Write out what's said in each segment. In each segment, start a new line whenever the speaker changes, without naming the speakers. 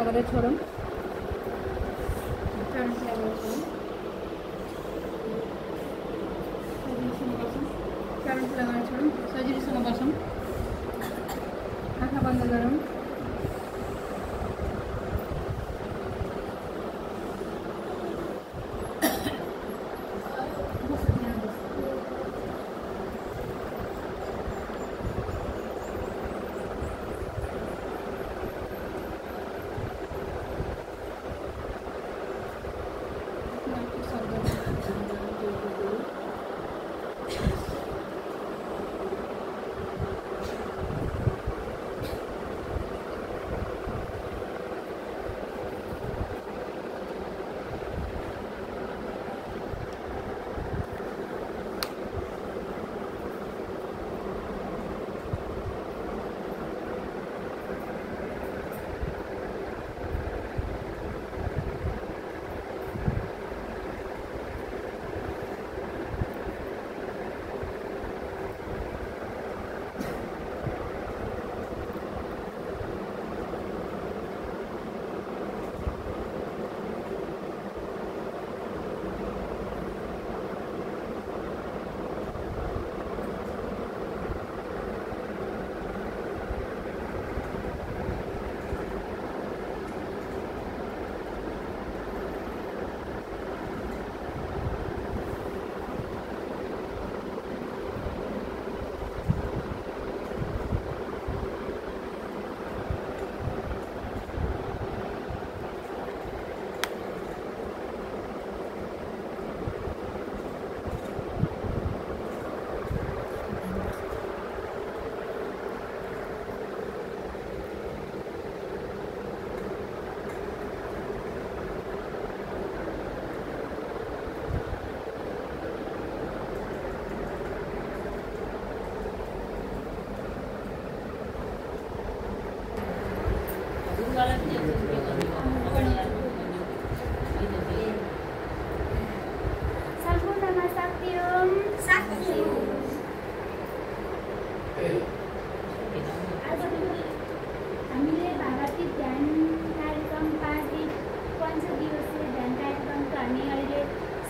गरेर छोडौँ। चरण क्रिया गरेर छोडौँ। चरण क्रिया गरेर छोडौँ। सजिलोसँग बसौँ। आँखा बन्द गरौँ।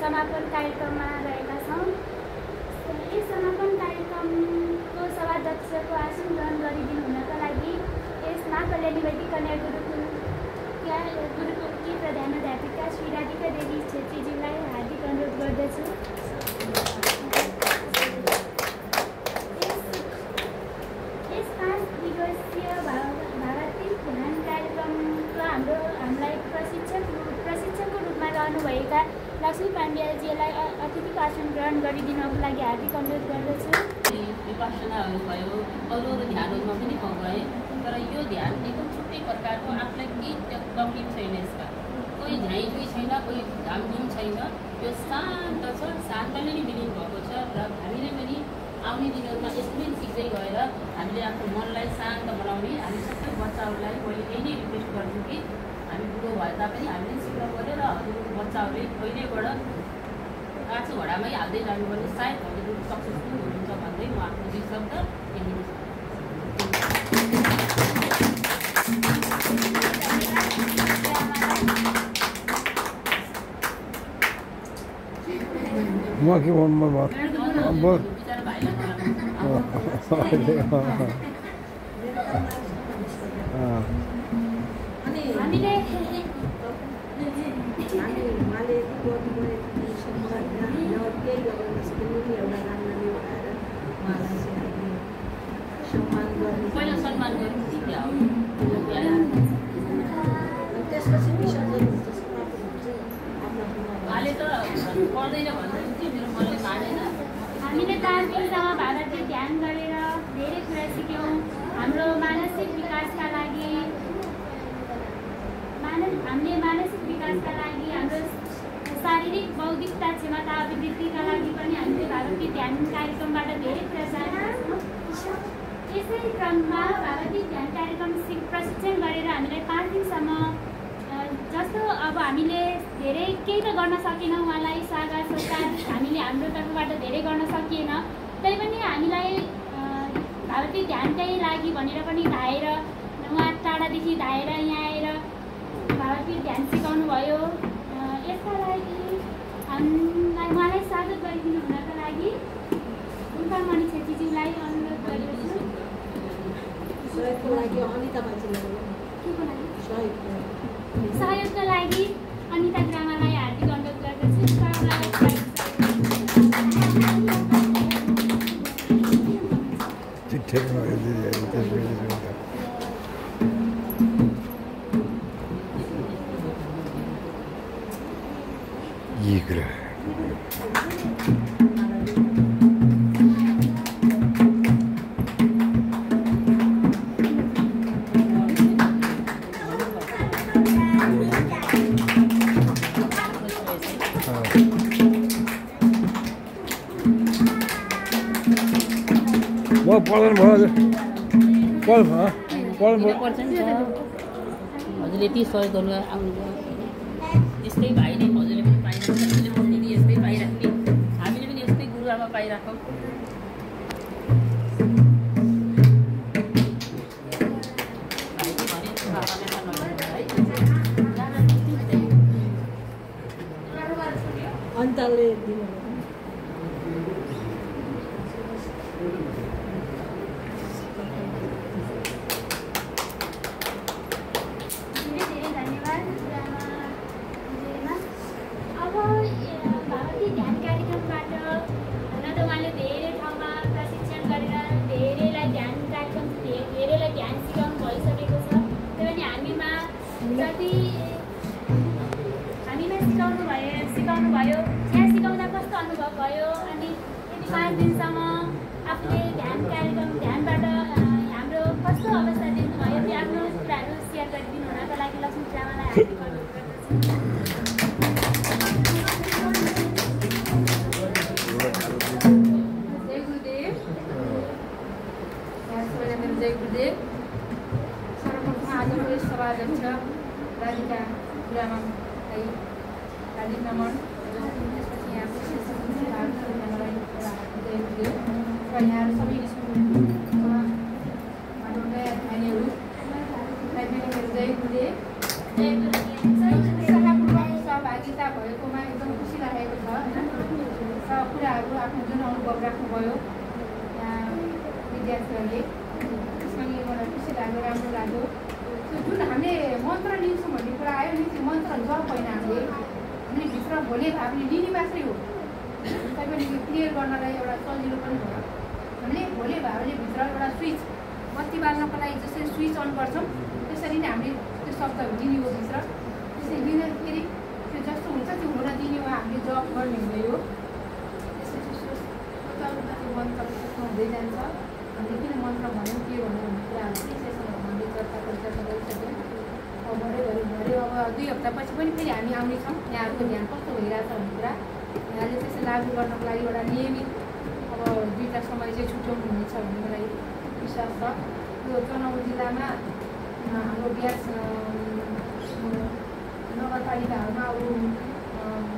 समापन कार्यक्रममा रहेका छौँ। यस समापन कार्यक्रमको सभाध्यक्षको आसन ग्रहण गरिदिनु हुनका लागि यस महाकल्याणी वैदिक कन्या गुरुकुलकी प्रधानाध्यापिका श्री राधिका देवी छेत्रीज्यूलाई हार्दिक अनुरोध गर्दछु। यस 5 दिवसीय भावात्मिक ध्यान कार्यक्रमको हामीलाई प्रशिक्षकको रूपमा रहनुभएका लक्ष्मी पाण्डेजीलाई अतिथिको आसन ग्रहण गरिदिनको लागि हार्दिक अनुरोध गर्दछु।
विपसनाहरू भयो, अरू ध्यानहरूमा पनि म गएँ, तर यो ध्यान एकदम छुट्टै प्रकारको, आफूलाई केही तकलिफ छैन यसमा, कोही झ्याइझुई छैन, कोही धामधुम छैन, यो शान्त छ, शान्तले नै विलिन भएको छ। र हामीले पनि आउने दिनहरूमा यसरी सिक्दै गएर हामीले आफ्नो मनलाई शान्त बनाउने, हामी सबै बच्चाहरूलाई मैले यही नै रिक्वेस्ट गर्छु कि हामी बुढो भए तापनि हामीले सिक्न पऱ्यो र हजुरको बच्चाहरूले पहिल्यैबाट काँचो घडामै हाल्दै जानु भने सायद हजुरहरू सक्सेसफुल हुनुहुन्छ भन्दै म आफ्नो 2 शब्द यही
म के भन्नु भयो
पहिला सम्मान गर्नु अहिले त पर्दैन भन्दै मेरो मनले मानेन।
हामीले 4 दिनसम्म भारतीय ध्यान गरेर धेरै कुरा सिक्यौँ। हाम्रो मानसिक विकासका लागि हाम्रो शारीरिक बौद्धिकता क्षमता अभिवृद्धिका लागि पनि हामीले भारतीय ध्यान कार्यक्रमबाट धेरै कुरा जानेका छौँ। यसै क्रममा भारतीय ध्यान कार्यक्रम प्रशिक्षण गरेर हामीलाई 5 दिनसम्म जस्तो अब हामीले धेरै केही त गर्न सकेनौँ, उहाँलाई सागार संस्कार हामीले हाम्रो तर्फबाट धेरै गर्न सकिएन, तैपनि हामीलाई भारतीय ध्यानकै लागि भनेर पनि धाएर उहाँ टाढादेखि धाएर यहाँ आएर उहाँलाई स्वागत गरिदिनु हुनका लागि उनका मणि छेत्रीज्यूलाई अनुरोध गरेको छु। सहयोगका लागि अनिता ग्रामालाई हार्दिक अनुरोध गर्दछु।
हजुरले यति सहयोग गर्नु आउनुभयो। यस्तै भाइले हजुरले पनि पाइराख्नु, हजुरले पनि दिदी यस्तै पाइराख्ने, हामीले पनि यस्तै गुरुआमा पाइराखौँ।
अन्तले दिनु
सिकाउनु भयो, यहाँ सिकाउँदा कस्तो अनुभव भयो, अनि यदि 5 दिनसम्म आफूले ध्यानबाट हाम्रो कस्तो अवस्था देख्नुभयो, त्यो आफ्नो कुराहरू सेयर गरिदिनु हुनको लागि लक्ष्मी ड्रामालाई हार्दिक अनुरोध गर्दछु।
जय गुरुदेव। मेरो जय गुरुदेव। सर्वप्रथम आजको यस सभाध्यक्ष राधिका गुरुआमालाई हार्दिक नमन। त्यसपछि यहाँ मलाई जय गुरुदेव र यहाँ सबै स्कुलमा नयाँ नानीहरूलाई मेरो जय गुरुदेव। शाखापूर्वक सहभागिता भएकोमा एकदम खुसी लागेको छ होइन। सब कुराहरू आफ्नो जुन अनुभव राख्नुभयो यहाँ विद्यार्थीहरूले, त्यसमा मलाई खुसी लाग्यो, राम्रो लाग्यो। त्यो जुन हामीले मन्त्र लिन्छौँ भन्ने कुरा आयो नि, त्यो मन्त्र जप होइन, हामीले भित्र भोले भावले लिने मात्रै हो। तपाईँले त्यो क्लियर गर्नलाई एउटा सजिलो पनि भयो। हामीले भोले भावले भित्र एउटा स्विच बत्ती बाल्नको लागि जसरी स्विच अन गर्छौँ त्यसरी नै हामीले त्यो शब्दहरू दिने हो भित्र। त्यसरी लिँदाखेरि त्यो जस्तो हुन्छ त्यो हुन दिने हो, हामीले जप गर्ने हुँदै हो। त्यसपछि त्यो मन्त्र हुँदै जान्छ। हामीले किन मन्त्र भन्यौँ के भन्यो भन्ने कुराहरू चाहिँ सेसनहरू हामीले चर्चा गरिसक्यौँ। अब भरे अब 2 हप्तापछि पनि फेरि हामी आउनेछौँ। यहाँहरूको ध्यान कस्तो भइरहेछ भन्ने कुरा यहाँले त्यसलाई लागू गर्नको लागि एउटा नियमित अब 2टा समय चाहिँ छुट्याउनु हुनेछ भन्ने मलाई विश्वास छ। यो तनहुँ जिल्लामा हाम्रो ग्यास नगरपालिकाहरूमा अब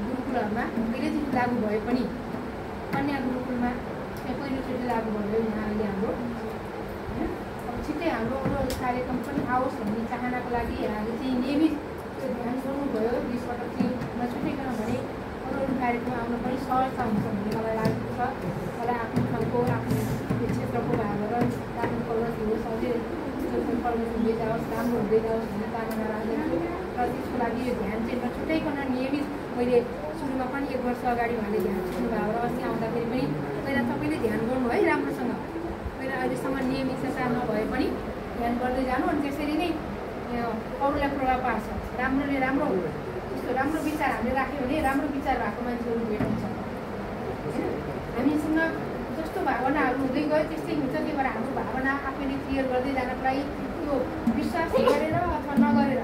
गुरुकुलहरूमा पहिल्यैदेखि लागू भए पनि कन्या गुरुकुलमा त्यहाँ पहिलोचोटि लागू भयो यहाँ अहिले हाम्रो होइन। अब छिट्टै हाम्रो अरू कार्यक्रम पनि आओस् भन्ने चाहनाको लागि यहाँले चाहिँ नियमित त्यो ध्यान गर्नुभयो। 20 पटक मा छुट्टैकन भने अरू कार्यक्रम आउन पनि सहजता हुन्छ भन्ने मलाई लागेको छ। मलाई आफ्नो ठाउँको आफ्नो क्षेत्रको भएर आफ्नो प्रगति होस्, अझै प्रगति हुँदै जाओस्, राम्रो हुँदै जाओस् भन्ने कामना राख्दछु। र त्यसको लागि यो ध्यान चाहिँ नछुट्याइकन नियमित मैले सुरुमा पनि 1 वर्ष अगाडि उहाँले ध्यान सिक्नुभयो र अस्ति आउँदाखेरि पनि पहिला सबैले ध्यान गर्नु है राम्रोसँग। पहिला अहिलेसम्म नियमितता नभए पनि ध्यान गर्दै जानु, अनि त्यसरी नै अरूलाई प्रभाव पार्छ। राम्रोले राम्रो त्यस्तो राम्रो विचार हामीले राख्यो भने राम्रो विचार भएको मान्छेहरू भेटिन्छ होइन। हामीसँग जस्तो भावनाहरू हुँदै गयो त्यस्तै हुन्छ। त्यही भएर हाम्रो भावना आफैले क्लियर गर्दै जानको लागि त्यो विश्वासै गरेर अथवा नगरेर,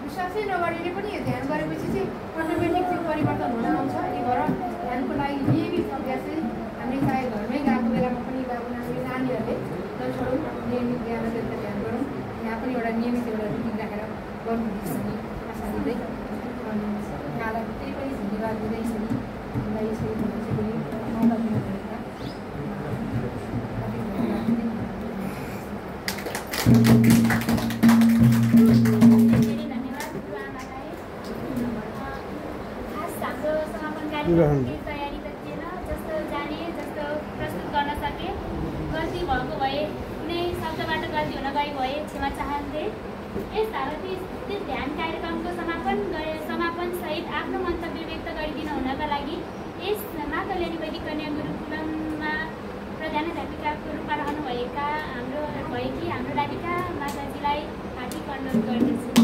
विश्वासै नगरेर पनि ध्यान गरेपछि चाहिँ अटोमेटिक त्यो परिवर्तन हुन आउँछ। त्यही भएर ध्यानको लागि नियमित अभ्यास चाहिँ हामीले चाहे घरमै गएको बेलामा पनि नानीहरूले नछोडौँ, नियमित ध्यान गरौँ। यहाँ पनि एउटा नियमित एउटा रुटिन राखेर गर्नुहुन्छ भन्ने आशा दिँदै यहाँलाई फेरि पनि धन्यवाद दिँदै हामीलाई यसरी मौका दिनुभएको
धेरै धन्यवाद गुरुआमालाई। खास हाम्रो समापन कार्यक्रमको तयारी त थिएन। जस्तो जाने जस्तो प्रस्तुत गर्न सके, गल्ती भएको भए कुनै शब्दबाट गल्ती हुन गएको भए क्षमा चाहन्थे। यस भारतीय ध्यान कार्यक्रमको समापनसहित आफ्नो मन्तव्य व्यक्त गरिदिनु हुनका लागि यस माता कल्याणी वैदिक कन्या गुरुकुलममा प्रधानाध्यापिकाको रूपमा रहनुभएका हाम्रो राधिका माताजीलाई हार्दिक अनुरोध गर्दछु।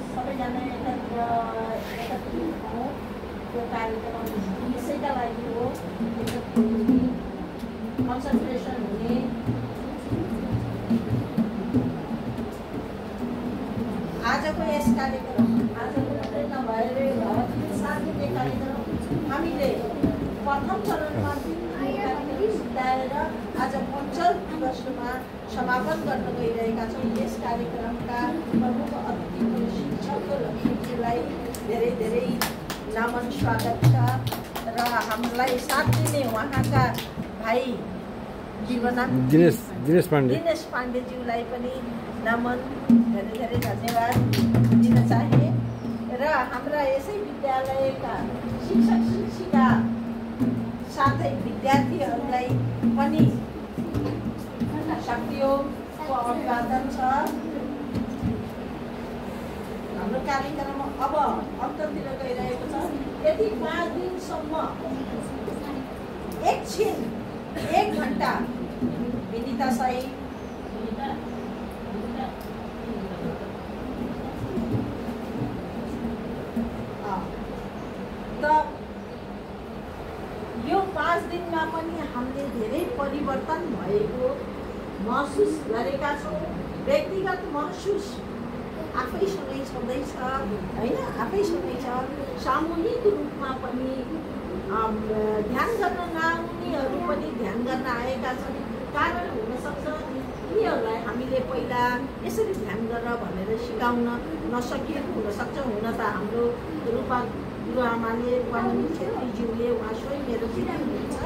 सबैजना एकत्रित हौँ। त्यो कार्यक्रम यसैका लागि हो, कन्सन्ट्रेसन हुने। आजको यस कार्यक्रम आजको मात्रै नभएर 7 दिने कार्यक्रम हामीले प्रथम चरणमा 3 दिने कार्यक्रम सिद्धाएर आज 5औं दिवसमा समापन गर्न गइरहेका छौँ। यस कार्यक्रमका प्रमुख अतिथि शिक्षक लक्ष्मीजीलाई धेरै धेरै नमन स्वागत छ र हामीलाई साथ दिने उहाँका भाइ
दिनेश
पाण्डेज्यूलाई पनि नमन धेरै धेरै धन्यवाद दिन चाहे र हाम्रा यसै विद्यालयका शिक्षक शिक्षिका साथै विद्यार्थीहरूलाई पनि शक्तियोगको अभिवादन छ। हाम्रो कार्यक्रम अब अन्ततिर गइरहेको छ। यदि 5 दिनसम्म एकछिन 1 घन्टा विनिता सही त यो 5 दिनमा पनि हामीले धेरै परिवर्तन भएको महसुस गरेका छौँ। व्यक्तिगत महसुस आफैसँगै छँदैछ होइन, आफैसँगै छ। सामूहिक रूपमा पनि ध्यान गर्न नआउनेहरू पनि ध्यान गर्न आएका छन्। कारण हुनसक्छ यिनीहरूलाई हामीले पहिला यसरी ध्यान गर भनेर सिकाउन नसकिएको हुनसक्छ। हुन त हाम्रो रूपा गुरुआमाले वाणी छेत्रीज्यूले उहाँ स्वयं मेरो दिदी हुनुहुन्छ,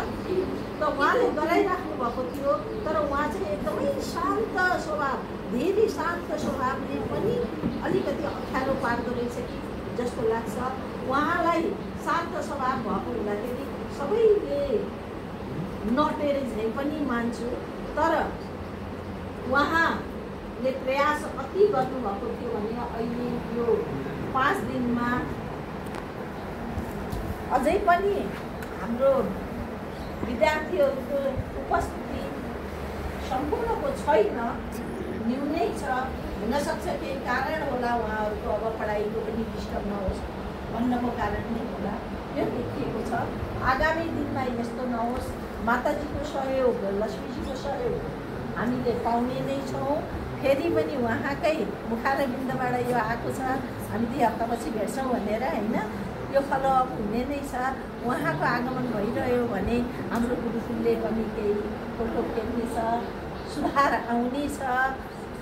त उहाँले गराइराख्नु भएको थियो। तर उहाँ चाहिँ एकदमै शान्त स्वभाव, धेरै शान्त स्वभावले पनि अलिकति अप्ठ्यारो पार्दो रहेछ कि जस्तो लाग्छ। उहाँलाई शान्त स्वभाव भएको हुँदाखेरि सबैले नटेरे झै पनि मान्छु, तर उहाँले प्रयास अति गर्नुभएको थियो भने अहिले यो 5 दिनमा अझै पनि हाम्रो विद्यार्थीहरूको उपस्थिति सम्पूर्णको छैन, न्यूनै छ। हुनसक्छ केही कारण होला, उहाँहरूको अब पढाइको पनि डिस्टर्ब नहोस् भन्नको कारण नै होला, यो देखिएको छ। आगामी दिनमा यस्तो नहोस्। माताजीको सहयोग, लक्ष्मीजीको सहयोग हामीले पाउने नै छौँ। फेरि पनि उहाँकै मुखारबिन्दबाट यो आएको छ, हामी 2 हप्तापछि भेट्छौँ भनेर होइन, यो फलोअप हुने नै छ। उहाँको आगमन भइरह्यो भने हाम्रो गुरुकुलले पनि केही फोटो खेल्नेछ, सुधार आउनेछ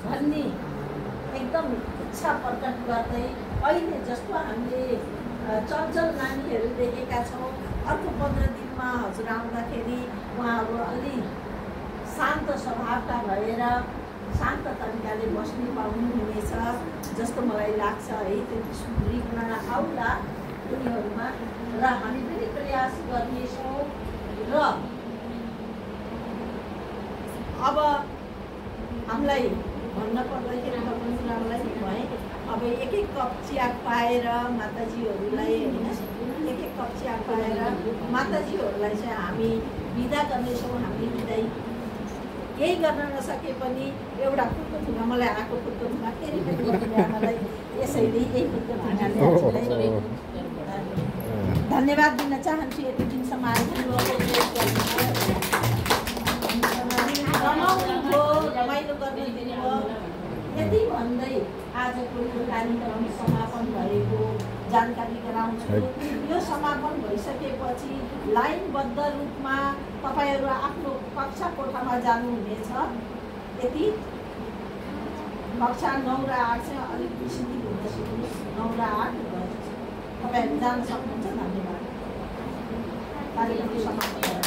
भन्ने एकदम इच्छा प्रकट गर्दै अहिले जस्तो हामीले चञ्चल नानीहरू देखेका छौँ, अर्को 15 दिनमा हजुर आउँदाखेरि उहाँहरू अलि शान्त स्वभावका भएर शान्त तरिकाले बस्नु पाउनुहुनेछ जस्तो मलाई लाग्छ है। त्यति सुदृढ आउला उनीहरूमा र हामी पनि प्रयास गर्नेछौँ। र अब हामीलाई भन्न पर्दाखेरि तपाईँलाई भएँ अब एक कप चिया खुवाएर माताजीहरूलाई होइन, एक कप चिया खुवाएर माताजीहरूलाई चाहिँ हामी बिदा गर्नेछौँ। हामी बिदाई केही गर्न नसके पनि एउटा फुलको थुङ्गा मलाई आएको फुलको थुङ्गा फेरि पनि आमालाई यसैले यही फुलको थुङ्गाले धन्यवाद दिन चाहन्छु। यति दिनसम्म आइदिनु रमाइलो गर्न दिनुभयो। यति भन्दै आजको यो कार्यक्रम समापन भएको जानकारी गराउँछु। यो समापन भइसकेपछि लाइनबद्ध रूपमा तपाईँहरू आफ्नो कक्षा कोठामा जानुहुनेछ। यति कक्षा 9 र 8 चाहिँ अलिक शिथिल हुन सिक्नुहोस्। 9 र 8 तपाईँहरू जान सक्नुहुन्छ। धन्यवाद। कार्यक्रम समाप्त गरौँ।